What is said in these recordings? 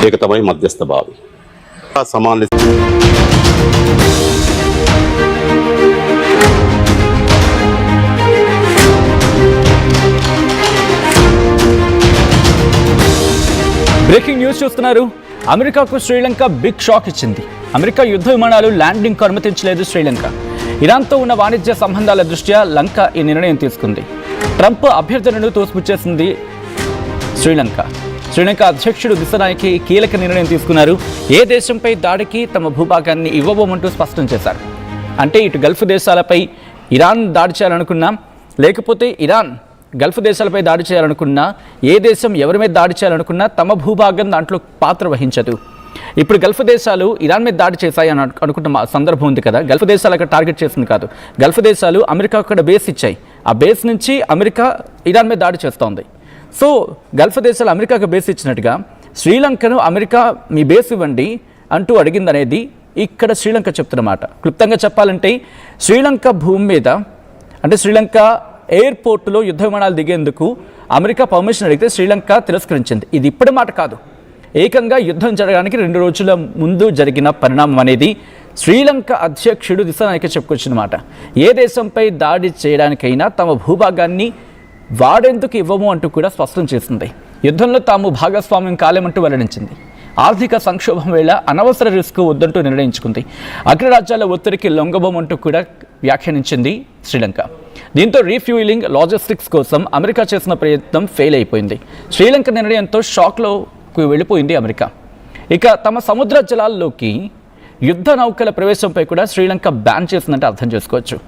ඒක තමයි මධ්‍යස්ථභාවය. සමාන ලෙස బ్రేకింగ్ న్యూస్ చూస్తున్నారు. అమెరికాకు శ్రీలంక బిగ్ షాక్ ఇచ్చింది. అమెరికా యుద్ధ విమానాలు ల్యాండింగ్కు అనుమతించలేదు శ్రీలంక. ఇరాన్తో ఉన్న వాణిజ్య సంబంధాల దృష్ట్యా లంక ఈ నిర్ణయం తీసుకుంది. ట్రంప్ అభ్యర్థనను తోసిపుచ్చేసింది శ్రీలంక. శ్రీలంక అధ్యక్షుడు దిశనాయకి కీలక నిర్ణయం తీసుకున్నారు. ఏ దేశంపై దాడికి తమ భూభాగాన్ని ఇవ్వబోమంటూ స్పష్టం చేశారు. అంటే ఇటు గల్ఫ్ దేశాలపై ఇరాన్ దాడి చేయాలనుకున్నా, లేకపోతే ఇరాన్ గల్ఫ్ దేశాలపై దాడి చేయాలనుకున్నా, ఏ దేశం ఎవరి మీద దాడి చేయాలనుకున్నా తమ భూభాగం దాంట్లో పాత్ర వహించదు. ఇప్పుడు గల్ఫ్ దేశాలు ఇరాన్ మీద దాడి చేశాయి అని అనుకుంటున్న సందర్భం ఉంది కదా. గల్ఫ్ దేశాలు అక్కడ టార్గెట్ చేసింది కాదు. గల్ఫ్ దేశాలు అమెరికా అక్కడ బేస్ ఇచ్చాయి. ఆ బేస్ నుంచి అమెరికా ఇరాన్ మీద దాడి చేస్తోంది. సో గల్ఫ్ దేశాలు అమెరికాకు బేస్ ఇచ్చినట్టుగా శ్రీలంకను అమెరికా మీ బేస్ ఇవ్వండి అంటూ అడిగిందనేది ఇక్కడ శ్రీలంక చెప్తున్నమాట. క్లుప్తంగా చెప్పాలంటే శ్రీలంక భూమి మీద, అంటే శ్రీలంక ఎయిర్పోర్టులో యుద్ధ విమానాలు దిగేందుకు అమెరికా పర్మిషన్ అడిగితే శ్రీలంక తిరస్కరించింది. ఇది ఇప్పటి మాట కాదు. ఏకంగా యుద్ధం జరగడానికి 2 రోజుల ముందు జరిగిన పరిణామం అనేది శ్రీలంక అధ్యక్షుడు దిశనాయక చెప్పుకొచ్చిన మాట. ఏ దేశంపై దాడి చేయడానికైనా తమ భూభాగాన్ని వాడేందుకు ఇవ్వము అంటూ కూడా స్పష్టం చేసింది. యుద్ధంలో తాము భాగస్వామ్యం కాలేమంటూ వెల్లడించింది. ఆర్థిక సంక్షోభం వేళ అనవసర రిస్క్ వద్దంటూ నిర్ణయించుకుంది. అగ్రరాజ్యాల ఒత్తిడికి లొంగబోమంటూ కూడా వ్యాఖ్యానించింది శ్రీలంక. దీంతో రీఫ్యూయిలింగ్ లాజిస్టిక్స్ కోసం అమెరికా చేసిన ప్రయత్నం ఫెయిల్ అయిపోయింది. శ్రీలంక నిర్ణయంతో షాక్లోకి వెళ్ళిపోయింది అమెరికా. ఇక తమ సముద్ర జలాల్లోకి యుద్ధ నౌకల ప్రవేశంపై కూడా శ్రీలంక బ్యాన్ చేసిందంటే అర్థం చేసుకోవచ్చు.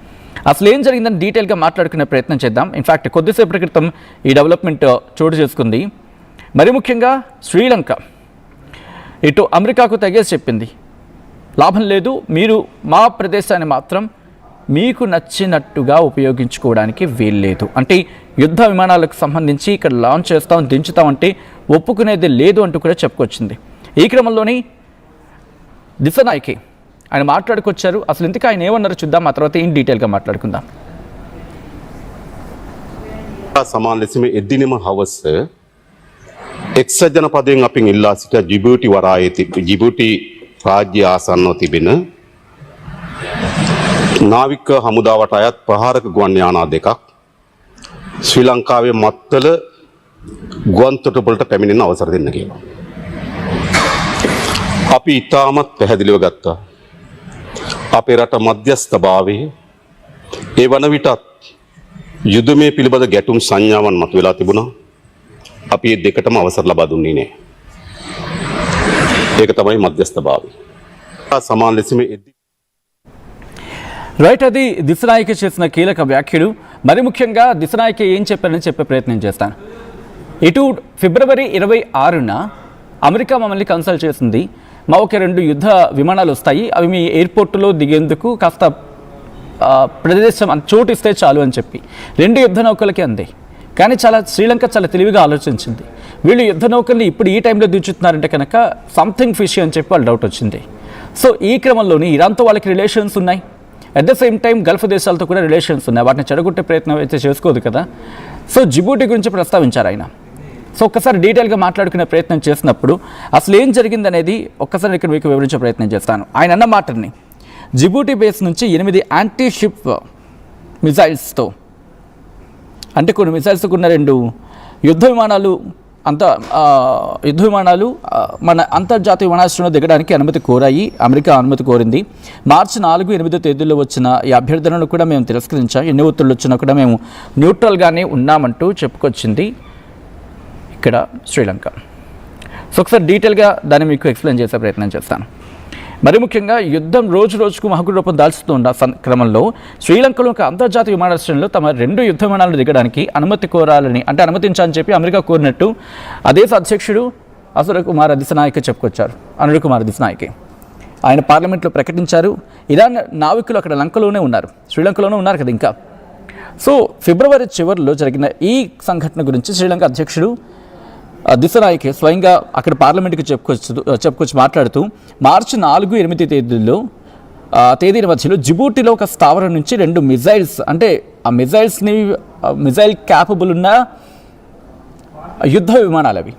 అసలు ఏం జరిగిందని డీటెయిల్గా మాట్లాడుకునే ప్రయత్నం చేద్దాం. ఇన్ఫ్యాక్ట్ కొద్దిసేపటి క్రితం ఈ డెవలప్మెంట్ చోటు చేసుకుంది. మరి ముఖ్యంగా శ్రీలంక ఇటు అమెరికాకు తెగేసి చెప్పింది, లాభం లేదు, మీరు మా ప్రదేశాన్ని మాత్రం మీకు నచ్చినట్టుగా ఉపయోగించుకోవడానికి వీల్లేదు. అంటే యుద్ధ విమానాలకు సంబంధించి ఇక్కడ లాంచ్ చేస్తాం, దించుతామంటే ఒప్పుకునేది లేదు అంటూ కూడా చెప్పుకొచ్చింది. ఈ క్రమంలోనే దిశనాయకి ఆయన మాట్లాడుకొచ్చారు. అసలు ఇంతకు ఆయన ఏమన్నారో చూద్దాం, ఆ తర్వాత ఏం డీటెయిల్గా మాట్లాడుకుందాం. සමාන ලෙසම එදිනෙම හවස එක්සත් ජනපදයෙන් අපින් ඉල්ලා සිට ජිබූටි වරායේ ජිබූටි රාජ්‍ය ආසන්නව තිබෙන නාවික හමුදාවට අයත් ප්‍රහාරක ගුවන් යානා දෙකක් ශ්‍රී ලංකාවේ මත්තල ගුවන් තොටුපළට පැමිණෙන අවසර දෙන්න කියලා. අපි ඉතාමත් පැහැදිලිව ගත්තා. අපේ රට මධ්‍යස්ථභාවයේ ඒ වන විටත් යුදමේ පිළිබඳ ගැටුම් සංඥාවන් මතුවලා තිබුණා. අපි මේ දෙකටම අවසර ලබා දුන්නේ නැහැ. ඒක තමයි මධ්‍යස්ථභාවය. සමාන ලෙසම రైట్, అది దిశనాయకి చేసిన కీలక వ్యాఖ్యలు. మరి ముఖ్యంగా దిశనాయకి ఏం చెప్పారని చెప్పే ప్రయత్నం చేస్తాను. ఇటు ఫిబ్రవరి 26న అమెరికా మమ్మల్ని కన్సల్ట్ చేసింది. మా ఒక 2 యుద్ధ విమానాలు వస్తాయి, అవి మీ ఎయిర్పోర్టులో దిగేందుకు కాస్త ప్రదేశం చోటు ఇస్తే చాలు అని చెప్పి 2 యుద్ధ నౌకలకి అంది. కానీ శ్రీలంక చాలా తెలివిగా ఆలోచించింది. వీళ్ళు యుద్ధ నౌకల్ని ఇప్పుడు ఈ టైంలో దించుతున్నారంటే కనుక సంథింగ్ ఫిష్ అని చెప్పి వాళ్ళు డౌట్ వచ్చింది. సో ఈ క్రమంలోనే ఇరాన్తో వాళ్ళకి రిలేషన్స్ ఉన్నాయి, at the same time Gulf దేశాలతో కూడా రిలేషన్స్ ఉన్నాయి. వాటిని చెడగొట్టే ప్రయత్నం అయితే చేసుకోదు కదా. సో జిబూటి గురించి ప్రస్తావించారు ఆయన. సో ఒక్కసారి డీటెయిల్గా మాట్లాడుకునే ప్రయత్నం చేసినప్పుడు అసలు ఏం జరిగిందనేది ఒక్కసారి ఇక్కడ మీకు వివరించే ప్రయత్నం చేస్తాను. ఆయన అన్న మాటని, జిబూటి బేస్ నుంచి 8 యాంటీ షిప్ మిసైల్స్తో, అంటే కొన్ని మిసైల్స్ ఉన్న 2 యుద్ధ విమానాలు మన అంతర్జాతీయ విమానాశ్రయంలో దిగడానికి అనుమతి కోరాయి. అమెరికా అనుమతి కోరింది. మార్చి 4, 8 తేదీల్లో వచ్చిన ఈ అభ్యర్థనను కూడా మేము తిరస్కరించాం. ఎన్ని ఒత్తిళ్ళు వచ్చినా కూడా మేము న్యూట్రల్గానే ఉన్నామంటూ చెప్పుకొచ్చింది ఇక్కడ శ్రీలంక. సో ఒకసారి డీటెయిల్గా దాన్ని మీకు ఎక్స్ప్లెయిన్ చేసే ప్రయత్నం చేస్తాను. మరి ముఖ్యంగా యుద్ధం రోజు రోజుకు మహకు రూపం దాల్చుతున్న క్రమంలో శ్రీలంకలో ఒక అంతర్జాతీయ విమానాశ్రయంలో తమ 2 యుద్ధ విమానాలు దిగడానికి అనుమతి కోరాలని, అంటే అనుమతించాలని చెప్పి అమెరికా కోరినట్టు ఆ దేశ అధ్యక్షుడు అనిల్ కుమార్ దిశనాయకి ఆయన పార్లమెంట్లో ప్రకటించారు. ఇరాన్ నావికులు అక్కడ లంకలోనే ఉన్నారు, శ్రీలంకలోనే ఉన్నారు కదా ఇంకా. సో ఫిబ్రవరి చివరిలో జరిగిన ఈ సంఘటన గురించి శ్రీలంక అధ్యక్షుడు దిశనాయకి స్వయంగా అక్కడ పార్లమెంట్కి చెప్పుకొచ్చి మాట్లాడుతూ మార్చి 4, 8 తేదీల మధ్యలో జిబూటిలో ఒక స్థావరం నుంచి 2 మిజైల్స్, అంటే ఆ మిజైల్ క్యాపబుల్ ఉన్న యుద్ధ విమానాలు అవి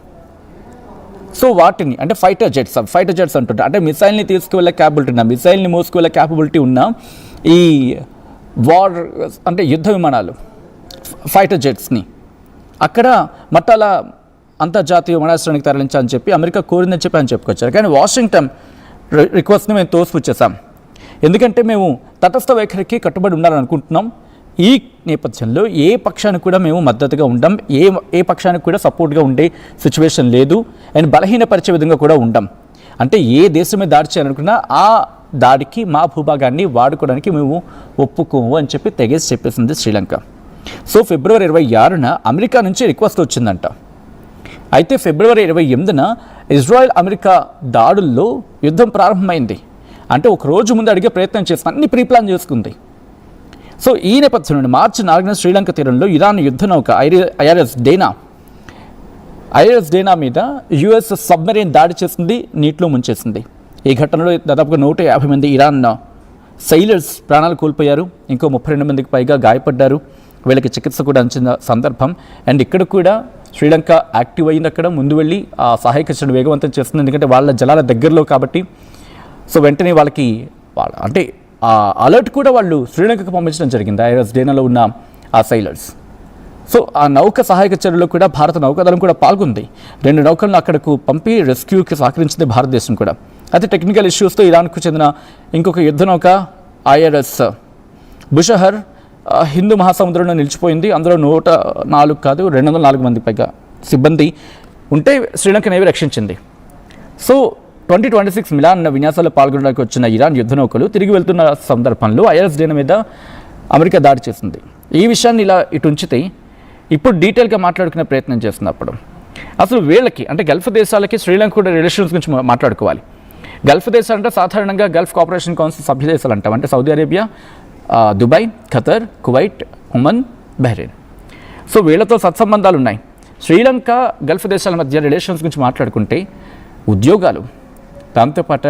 సో వాటిని అంటే ఫైటర్ జెట్స్ అంటుంటారు, అంటే మిసైల్ని తీసుకువెళ్ళే క్యాపబిలిటీ ఉన్న, మిసైల్ని మోసుకువెళ్ళే క్యాపబిలిటీ ఉన్న ఈ వార్ అంటే యుద్ధ విమానాలు ఫైటర్ జెట్స్ని అక్కడ మట్టాల అంతర్జాతీయ విమానాశ్రయానికి తరలించాలని చెప్పి అమెరికా కోరిందని చెప్పి ఆయన చెప్పుకొచ్చారు. కానీ వాషింగ్టన్ రిక్వెస్ట్ని మేము తోసిపుచ్చేసాం, ఎందుకంటే మేము తటస్థ వైఖరికి కట్టుబడి ఉండాలని అనుకుంటున్నాం. ఈ నేపథ్యంలో ఏ పక్షానికి కూడా మేము మద్దతుగా ఉండం, ఏ పక్షానికి కూడా సపోర్ట్గా ఉండే సిచ్యువేషన్ లేదు, అండ్ బలహీనపరిచే విధంగా కూడా ఉండం. అంటే ఏ దేశమే దాడి చేయాలనుకున్నా ఆ దాడికి మా భూభాగాన్ని వాడుకోవడానికి మేము ఒప్పుకోము అని చెప్పి తెగేసి చెప్పేసింది శ్రీలంక. సో ఫిబ్రవరి 26న అమెరికా నుంచి రిక్వెస్ట్ వచ్చిందంట. అయితే ఫిబ్రవరి 28న ఇజ్రాయెల్ అమెరికా దాడుల్లో యుద్ధం ప్రారంభమైంది. అంటే ఒక రోజు ముందు అడిగే ప్రయత్నం చేసిన అన్ని ప్రీప్లాన్ చేసుకుంది. సో ఈ నేపథ్యంలో మార్చి 4న శ్రీలంక తీరంలో ఇరాన్ యుద్ధ నౌక ఐఆర్ఎస్ డేనా మీద యుఎస్ సబ్మెరీన్ దాడి చేసింది, నీటిలో ముంచేసింది. ఈ ఘటనలో దాదాపుగా 150 మంది ఇరాన్ సైలర్స్ ప్రాణాలు కోల్పోయారు, ఇంకో 32 మందికి పైగా గాయపడ్డారు. వీళ్ళకి చికిత్స కూడా అందిన సందర్భం. అండ్ ఇక్కడ కూడా శ్రీలంక యాక్టివ్ అయింది, అక్కడ ముందు వెళ్ళి ఆ సహాయక చర్యలు వేగవంతం చేస్తుంది, ఎందుకంటే వాళ్ళ జలాల దగ్గరలో కాబట్టి. సో వెంటనే వాళ్ళకి అంటే ఆ అలర్ట్ కూడా వాళ్ళు శ్రీలంకకు పంపించడం జరిగింది, ఐఆర్ఎస్ డేనాలో ఉన్న ఆ సైలర్స్. సో ఆ నౌక సహాయక చర్యలో కూడా భారత నౌకాదళం కూడా పాల్గొంది. 2 నౌకలను అక్కడకు పంపి రెస్క్యూకి సహకరించింది భారతదేశం కూడా. అయితే టెక్నికల్ ఇష్యూస్తో ఇరాన్కు చెందిన ఇంకొక యుద్ధ నౌక ఐఆర్ఎస్ బుషహర్ హిందూ మహాసముద్రంలో నిలిచిపోయింది. అందులో 104 కాదు 204 మంది పైగా సిబ్బంది ఉంటే శ్రీలంక నేవీ రక్షించింది. సో 2026 మిలాన్ విన్యాసాల్లో పాల్గొనడానికి వచ్చిన ఇరాన్ యుద్ధ నౌకలు తిరిగి వెళ్తున్న సందర్భంలో ఐఆర్ఎస్ డేనా మీద అమెరికా దాడి చేసింది. ఈ విషయాన్ని ఇలా ఇటు ఉంచితే ఇప్పుడు డీటెయిల్గా మాట్లాడుకునే ప్రయత్నం చేస్తున్నప్పుడు అసలు వీళ్ళకి అంటే గల్ఫ్ దేశాలకి శ్రీలంక కూడా రిలేషన్స్ గురించి మాట్లాడుకోవాలి. గల్ఫ్ దేశాలు అంటే సాధారణంగా గల్ఫ్ కోఆపరేషన్ కౌన్సిల్ సభ్య దేశాలు అంటాం, అంటే Saudi Arabia, Dubai, Qatar, Kuwait, Oman, Bahrain. So వీళ్ళతో సత్సంబంధాలు ఉన్నాయి. శ్రీలంక గల్ఫ్ దేశాల మధ్య రిలేషన్స్ గురించి మాట్లాడుకుంటే ఉద్యోగాలు, దాంతోపాటు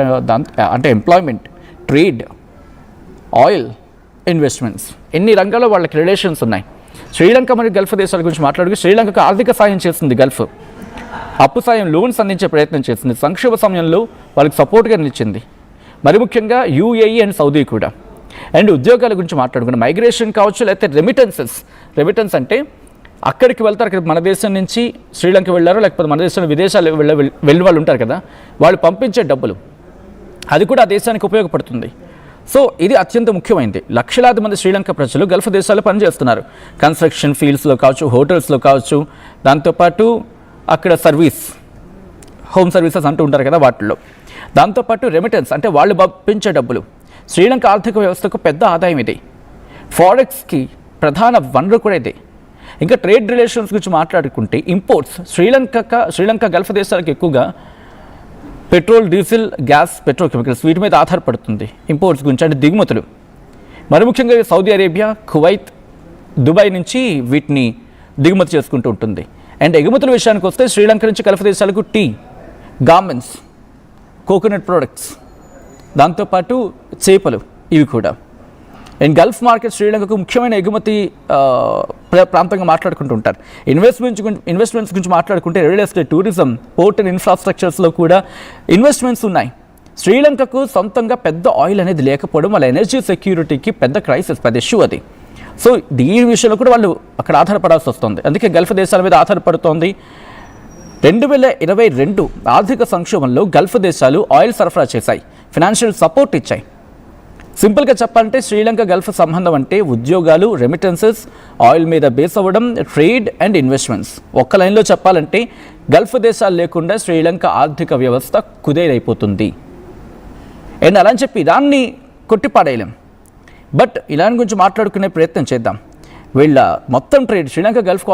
అంటే ఎంప్లాయ్మెంట్, ట్రేడ్, ఆయిల్, ఇన్వెస్ట్మెంట్స్, ఎన్ని రంగాల్లో వాళ్ళకి రిలేషన్స్ ఉన్నాయి. శ్రీలంక మరియు గల్ఫ్ దేశాల గురించి మాట్లాడుతూ శ్రీలంకకు ఆర్థిక సాయం చేస్తుంది గల్ఫ్, అప్పు సాయం లోన్స్ అందించే ప్రయత్నం చేస్తుంది, సంక్షోభ సమయంలో వాళ్ళకి సపోర్ట్గా నిలిచింది. మరి ముఖ్యంగా యూఏఈ అండ్ సౌదీ కూడా. అండ్ ఉద్యోగాల గురించి మాట్లాడుకున్న మైగ్రేషన్ కావచ్చు, లేకపోతే రెమిటెన్స్ అంటే అక్కడికి వెళ్తారు కదా, మన దేశం నుంచి శ్రీలంక వెళ్ళారో లేకపోతే మన దేశంలో విదేశాలు వెళ్ళిన వాళ్ళు ఉంటారు కదా, వాళ్ళు పంపించే డబ్బులు అది కూడా ఆ దేశానికి ఉపయోగపడుతుంది. సో ఇది అత్యంత ముఖ్యమైనది. లక్షలాది మంది శ్రీలంక ప్రజలు గల్ఫ్ దేశాల్లో పనిచేస్తున్నారు, కన్స్ట్రక్షన్ ఫీల్డ్స్లో కావచ్చు, హోటల్స్లో కావచ్చు, దాంతోపాటు అక్కడ హోమ్ సర్వీసెస్ అంటూ ఉంటారు కదా వాటిల్లో. దాంతోపాటు రెమిటెన్స్ అంటే వాళ్ళు పంపించే డబ్బులు. శ్రీలంక ఆర్థిక వ్యవస్థకు పెద్ద ఆదాయం ఇది, ఫారెక్స్కి ప్రధాన వనరు కూడా ఇదే. ఇంకా ట్రేడ్ రిలేషన్స్ గురించి మాట్లాడుకుంటే ఇంపోర్ట్స్, శ్రీలంక గల్ఫ్ దేశాలకు ఎక్కువగా పెట్రోల్, డీజిల్, గ్యాస్, పెట్రోకెమికల్స్ వీటి మీద ఆధారపడుతుంది. ఇంపోర్ట్స్ గురించి అంటే దిగుమతులు, మరి ముఖ్యంగా సౌదీ అరేబియా, కువైత్, దుబాయ్ నుంచి వీటిని దిగుమతి చేసుకుంటూ ఉంటుంది. అండ్ ఎగుమతుల విషయానికి వస్తే శ్రీలంక నుంచి గల్ఫ్ దేశాలకు టీ, గార్మెంట్స్, కోకోనట్ ప్రోడక్ట్స్, దాంతోపాటు చేపలు ఇవి కూడా. అండ్ గల్ఫ్ మార్కెట్ శ్రీలంకకు ముఖ్యమైన ఎగుమతి ప్రాంతంగా మాట్లాడుకుంటూ ఉంటారు. ఇన్వెస్ట్మెంట్స్ గురించి మాట్లాడుకుంటే real estate, tourism, port and ఇన్ఫ్రాస్ట్రక్చర్స్లో కూడా ఇన్వెస్ట్మెంట్స్ ఉన్నాయి. శ్రీలంకకు సొంతంగా పెద్ద ఆయిల్ అనేది లేకపోవడం వాళ్ళ ఎనర్జీ సెక్యూరిటీకి పెద్ద క్రైసిస్, పెద్ద ఇష్యూ అది. సో దీని విషయంలో కూడా వాళ్ళు అక్కడ ఆధారపడాల్సి వస్తుంది, అందుకే గల్ఫ్ దేశాల మీద ఆధారపడుతోంది. 2022 ఆర్థిక సంక్షోభంలో గల్ఫ్ దేశాలు ఆయిల్ సరఫరా చేశాయి, ఫినాన్షియల్ సపోర్ట్ ఇచ్చాయి. సింపుల్గా చెప్పాలంటే శ్రీలంక గల్ఫ్ సంబంధం అంటే ఉద్యోగాలు, రెమిటెన్సెస్, ఆయిల్ మీద బేస్ అవ్వడం, ట్రేడ్ అండ్ ఇన్వెస్ట్మెంట్స్. ఒక్క లైన్లో చెప్పాలంటే గల్ఫ్ దేశాలు లేకుండా శ్రీలంక ఆర్థిక వ్యవస్థ కుదేలైపోతుంది. అండ్ అలా అని చెప్పి ఇరాన్ని కొట్టిపాడేయలేం, బట్ ఇరాన్ గురించి మాట్లాడుకునే ప్రయత్నం చేద్దాం. వీళ్ళ మొత్తం ట్రేడ్ శ్రీలంక గల్ఫ్